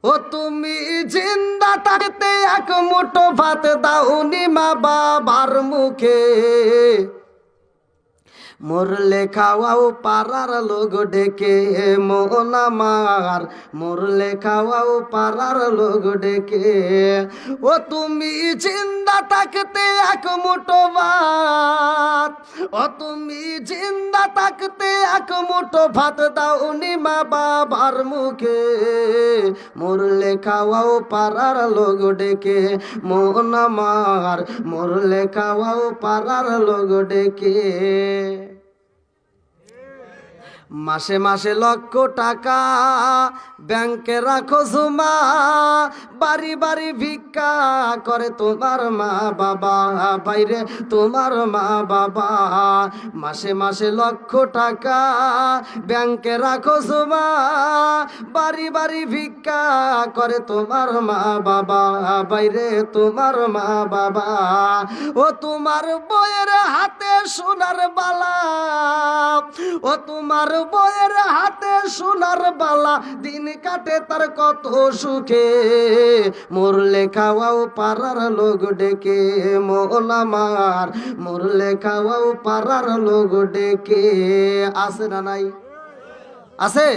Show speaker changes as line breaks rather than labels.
ও তুমি জিন্দা থাকতে এক মুঠো ভাত দাওনি মা বাবার মুখে, মরলে খাওয়াও পাড়ার লোক ডেকে মন আমার, মরলে খাওয়াও পাড়ার লোক ডেকে। ও তুমি জিন্দা থাকতে এক মুঠো ভাত, ও তুমি জিন্দা থাকতে এক মুঠো ভাত দাওনি মা বাবার মুখে, মরলে খাওয়াও পাড়ার লোক ডেকে মন আমার, মরলে খাওয়াও পাড়ার লোক ডেকে। মাসে মাসে লক্ষ টাকা ব্যাংকে রাখো জমা, বাড়ি বাড়ি ভিক্ষা করে তোমার মা বাবা, বাইরে তোমার মা বাবা। মাসে মাসে লক্ষ টাকা ব্যাংকে রাখো জমা, বাড়ি বাড়ি ভিক্ষা করে তোমার মা বাবা, বাইরে তোমার মা বাবা। ও তোমার বইয়ের হাতে সোনার বালা, ও তোমার বইয়ের হাতে সোনার বালা, দিন কাটে তার কত সুখে, মরলে খাওয়াও পাড়ার লোক ডেকে মন আমার, মরলে খাওয়াও পাড়ার লোক ডেকে। আছে না নাই? আছে।